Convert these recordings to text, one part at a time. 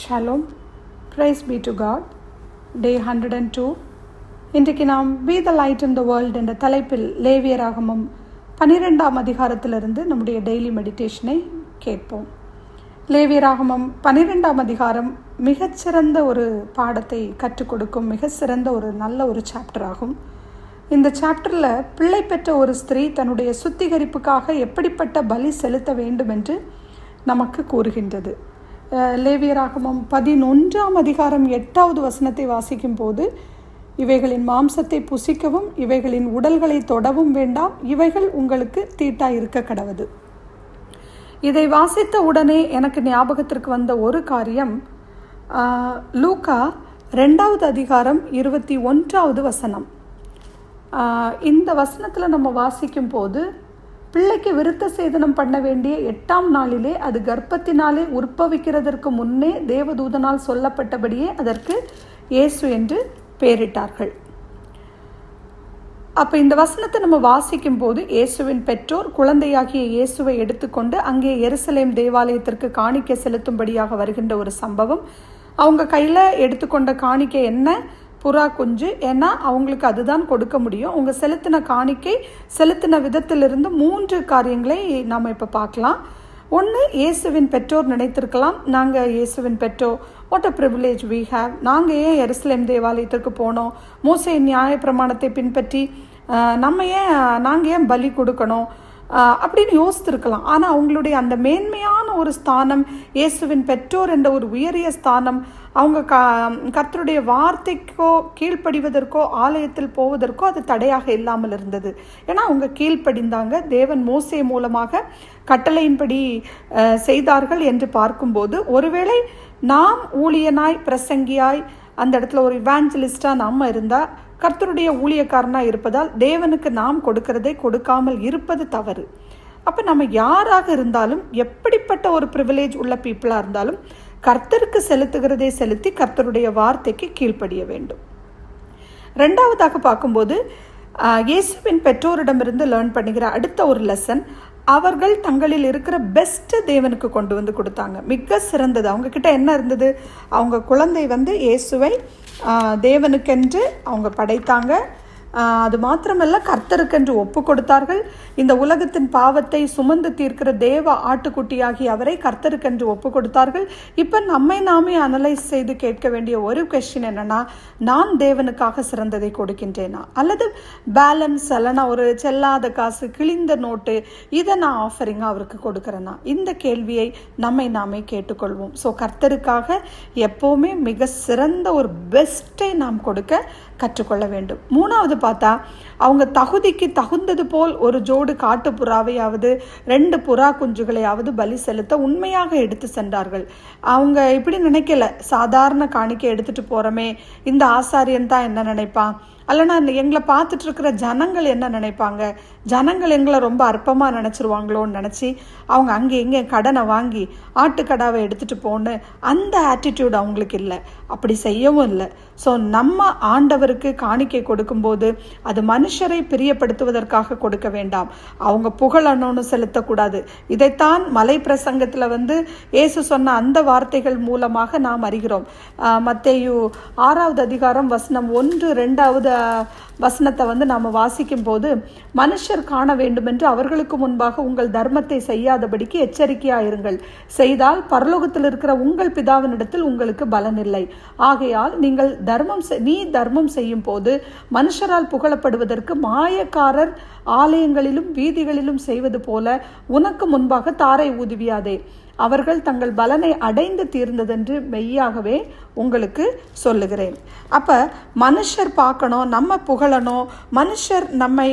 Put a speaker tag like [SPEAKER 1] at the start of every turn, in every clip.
[SPEAKER 1] Shalom, praise be to God. Day 102. இன்றைக்கு நாம் be the light in the world என்ற தலைப்பில் லேவியராகமம் 12ஆம் அதிகாரத்திலிருந்து நம்முடைய டெய்லி மெடிடேஷனை கேட்போம். லேவியராகமம் 12ஆம் அதிகாரம் மிகச்சிறந்த ஒரு பாடத்தை கற்றுக் கொடுக்கும் மிக சிறந்த ஒரு நல்ல ஒரு சாப்டர் ஆகும். இந்த சாப்டரில் பிள்ளை பெற்ற ஒரு ஸ்திரீ தன்னுடைய சுத்திகரிப்புக்காக எப்படிப்பட்ட பலி செலுத்த வேண்டும் என்று நமக்கு கூறுகின்றது. லேவியராகமம் 11ஆம் அதிகாரம் 8வது வசனத்தை வாசிக்கும் போது, இவைகளின் மாம்சத்தை புசிக்கவும் இவைகளின் உடல்களை தொடவும் வேண்டாம், இவைகள் உங்களுக்கு தீட்டாயிருக்க கடவது. இதை வாசித்த உடனே எனக்கு ஞாபகத்திற்கு வந்த ஒரு காரியம், லூக்கா 2வது அதிகாரம் 21வது வசனம். இந்த வசனத்தில் நம்ம வாசிக்கும் போது, பிள்ளைக்கு விருத்த சேதனம் பண்ண வேண்டிய 8ஆம் நாளிலே, அது கர்ப்பத்தினாலே உற்பவிக்கிறதற்கு முன்னே தேவதூதனால் சொல்லப்பட்டபடியே அதற்கு இயேசு என்று பெயரிட்டார்கள். அப்போ இந்த வசனத்தை நம்ம வாசிக்கும் போது, இயேசுவின் பெற்றோர் குழந்தையாகிய இயேசுவை எடுத்துக்கொண்டு அங்கே எருசலேம் தேவாலயத்திற்கு காணிக்கை செலுத்தும்படியாக வருகின்ற ஒரு சம்பவம். அவங்க கையில் எடுத்துக்கொண்ட காணிக்கை என்ன? புறா குஞ்சு. ஏன்னா அவங்களுக்கு அதுதான் கொடுக்க முடியும். அவங்க செலுத்தின காணிக்கை, செலுத்தின விதத்திலிருந்து 3 காரியங்களை நாம் இப்போ பார்க்கலாம். ஒன்று, இயேசுவின் பெற்றோர் நினைத்திருக்கலாம், நாங்கள் இயேசுவின் பெற்றோர், what a privilege we have, நாங்கள் ஏன் எருசலேம் தேவாலயத்திற்கு போனோம், மோசே நியாய பிரமாணத்தை பின்பற்றி நாங்கள் ஏன் பலி கொடுக்கணும் அப்படின்னு யோசித்திருக்கலாம். ஆனால் அவங்களுடைய அந்த மேன்மையான ஒரு ஸ்தானம், இயேசுவின் பெற்றோர் என்ற ஒரு உயரிய ஸ்தானம், அவங்க கர்த்தருடைய வார்த்தைக்கோ கீழ்ப்படிவதற்கோ ஆலயத்தில் போவதற்கோ அது தடையாக இல்லாமல் இருந்தது. ஏன்னா அவங்க கீழ்ப்படிந்தாங்க, தேவன் மோசே மூலமாக கட்டளையின்படி செய்தார்கள் என்று பார்க்கும்போது, ஒருவேளை நாம் ஊழியனாய் பிரசங்கியாய் அந்த இடத்துல ஒரு இவாஞ்சலிஸ்டாக நாம் இருந்தால், கர்த்தருடைய ஊழியக்காரனாக இருப்பதால் தேவனுக்கு நாம் கொடுக்கிறதை கொடுக்காமல் இருப்பது தவறு. அப்போ நம்ம யாராக இருந்தாலும், எப்படிப்பட்ட ஒரு ப்ரிவிலேஜ் உள்ள பீப்புளாக இருந்தாலும், கர்த்தருக்கு செலுத்துகிறதை செலுத்தி கர்த்தருடைய வார்த்தைக்கு கீழ்ப்படிய வேண்டும். 2வதாக பார்க்கும்போது, இயேசுவின் பெற்றோரிடமிருந்து லேர்ன் பண்ணுகிற அடுத்த ஒரு லெசன், அவர்கள் தங்களில் இருக்கிற பெஸ்ட்டை தேவனுக்கு கொண்டு வந்து கொடுத்தாங்க. மிக சிறந்தது. அவங்கக்கிட்ட என்ன இருந்தது? அவங்க குழந்தை இயேசுவை தேவனுக்கென்று அவங்க படைத்தாங்க. அது மாத்திரமல்ல, கர்த்தருக்கென்று ஒப்பு கொடுத்தார்கள். இந்த உலகத்தின் பாவத்தை சுமந்து தீர்க்கிற தேவ ஆட்டுக்குட்டியாகி அவரை கர்த்தருக்கென்று ஒப்பு கொடுத்தார்கள். இப்போ நம்மை நாமே அனலைஸ் செய்து கேட்க வேண்டிய ஒரு கொஸ்டின் என்னன்னா, நான் தேவனுக்காக சிறந்ததை கொடுக்கின்றேனா, அல்லது பேலன்ஸ் அல்லனா ஒரு செல்லாத காசு, கிழிந்த நோட்டு, இதை நான் ஆஃபரிங்காக அவருக்கு கொடுக்குறேன்னா? இந்த கேள்வியை நம்மை நாமே கேட்டுக்கொள்வோம். ஸோ கர்த்தருக்காக எப்போவுமே மிக சிறந்த ஒரு பெஸ்ட்டை நாம் கொடுக்க கற்றுக்கொள்ள வேண்டும். 3வது பார்த்தா, அவங்க தகுதிக்கு தகுந்தது போல் ஒரு ஜோடு காட்டு புறாவையாவது 2 புறா குஞ்சுகளையாவது பலி செலுத்த உண்மையாக எடுத்து சென்றார்கள். அவங்க இப்படி நினைக்கல, சாதாரண காணிக்கை எடுத்துட்டு போறோமே, இந்த ஆசாரியன் தான் என்ன நினைப்பான், அல்லனா எங்களை பார்த்துட்டு இருக்கிற ஜனங்கள் என்ன நினைப்பாங்க, ஜனங்கள் எங்களை ரொம்ப அற்பமாக நினச்சிருவாங்களோன்னு நினச்சி அவங்க அங்கே எங்கே கடனை வாங்கி ஆட்டுக்கடாவை எடுத்துகிட்டு போன்னு அந்த ஆட்டிடியூட் அவங்களுக்கு இல்லை, அப்படி செய்யவும் இல்லை. ஸோ நம்ம ஆண்டவருக்கு காணிக்கை கொடுக்கும்போது அது மனுஷரை பிரியப்படுத்துவதற்காக கொடுக்க வேண்டாம், அவங்க புகழணும்னு செலுத்தக்கூடாது. இதைத்தான் மலை பிரசங்கத்தில் இயேசு சொன்ன அந்த வார்த்தைகள் மூலமாக நாம் அறிகிறோம். மத்தேயு 6வது அதிகாரம் வசனம் 1, 2வது வசனத்தை நாம் வாசிக்கும் போது, மனுஷர் காண வேண்டுமென்று அவர்களுக்கு முன்பாக உங்கள் தர்மத்தை செய்யாதபடிக்கு எச்சரிக்கையாயிருங்கள், செய்தால் பரலோகத்தில் இருக்கிற உங்கள் பிதாவினிடத்தில் உங்களுக்கு பலன் இல்லை. ஆகையால் நீங்கள் தர்மம் செய்யும் போது மனுஷரால் புகழப்படுவதற்கு மாயக்காரர் ஆலயங்களிலும் வீதிகளிலும் செய்வது போல உனக்கு முன்பாக தாரை ஊதுவியாதே, அவர்கள் தங்கள் பலனை அடைந்து தீர்ந்ததென்று மெய்யாகவே உங்களுக்கு சொல்லுகிறேன். அப்போ மனுஷர் பார்க்கணும், நம்ம புகழணும், மனுஷர் நம்மை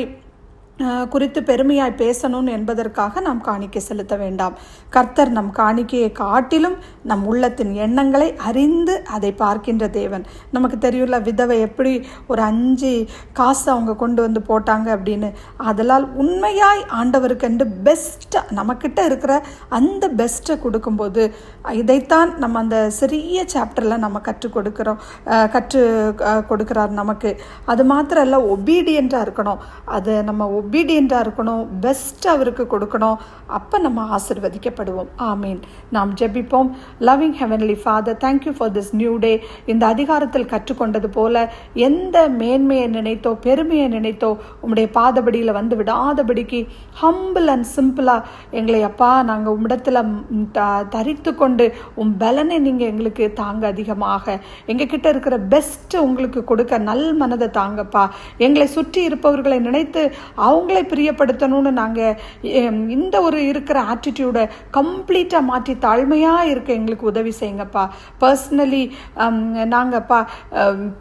[SPEAKER 1] குறித்து பெருமையாய் பேசணும் என்பதற்காக நாம் காணிக்கை செலுத்த வேண்டாம். கர்த்தர் நம் காணிக்கையை காட்டிலும் நம் உள்ளத்தின் எண்ணங்களை அறிந்து அதை பார்க்கின்ற தேவன். நமக்கு தெரியும்ல, விதவை எப்படி ஒரு 5 காசு அவங்க கொண்டு வந்து போட்டாங்க அப்படின்னு. அதனால் உண்மையாய் ஆண்டவருக்கென்று பெஸ்ட்டாக நமக்கிட்ட இருக்கிற அந்த பெஸ்ட்டை கொடுக்கும்போது, இதைத்தான் நம்ம அந்த சிறிய சாப்டரில் நம்ம கற்றுக் கொடுக்கிறார் நமக்கு. அது மாத்திரம் இல்லை, ஒபீடியண்ட்டாக இருக்கணும். அதை நம்ம ஒபீடியண்ட்டாக இருக்கணும், பெஸ்ட் அவருக்கு கொடுக்கணும். அப்போ நம்ம ஆசீர்வதிக்கப்படுவோம். ஆமீன். நாம் ஜெபிப்போம். Loving heavenly father, thank you for this new day. இந்த அதிகாரத்தில் கற்றுக்கொண்டது போல எந்த மேன்மையை நினைத்தோ பெருமையை நினைத்தோ உம்முடைய பாதபடியில் வந்து விடாதபடிக்கு ஹம்பிள் அண்ட் சிம்பிளாக எங்களை அப்பா நாங்கள் உம்மிடத்தில் தரித்து கொண்டு உம் பலனை நீங்கள் எங்களுக்கு தாங்க, அதிகமாக எங்ககிட்ட இருக்கிற பெஸ்ட்டு உங்களுக்கு கொடுக்க நல் மனதை தாங்கப்பா. எங்களை சுற்றி இருப்பவர்களை நினைத்து அவங்களை பிரியப்படுத்தணும்னு நாங்கள் இந்த ஒரு இருக்கிற ஆட்டிடியூடை கம்ப்ளீட்டாக மாற்றி தாழ்மையாக இருக்க எங்களுக்கு உதவி செய்யுங்கப்பா.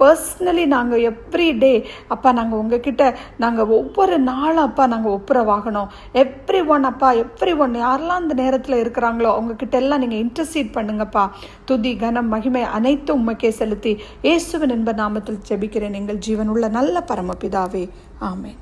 [SPEAKER 1] பர்சனலி நாங்கள் எவ்ரி டே அப்பா நாங்கள் உங்ககிட்ட நாங்கள் ஒவ்வொரு நாளும் அப்பா நாங்கள் ஒப்புரவாகணும். எவ்ரி ஒன் யாரெல்லாம் இந்த நேரத்தில் இருக்கிறாங்களோ அவங்கக்கிட்ட எல்லாம் நீங்கள் இன்டர்சீட் பண்ணுங்கப்பா. துதி கனம் மகிமை அனைத்தும் உமக்கே செலுத்தி இயேசுவின் என்ப நாமத்தில் ஜெபிக்கிறேன் எங்கள் ஜீவனுள்ள நல்ல பரமபிதாவே. ஆமென்.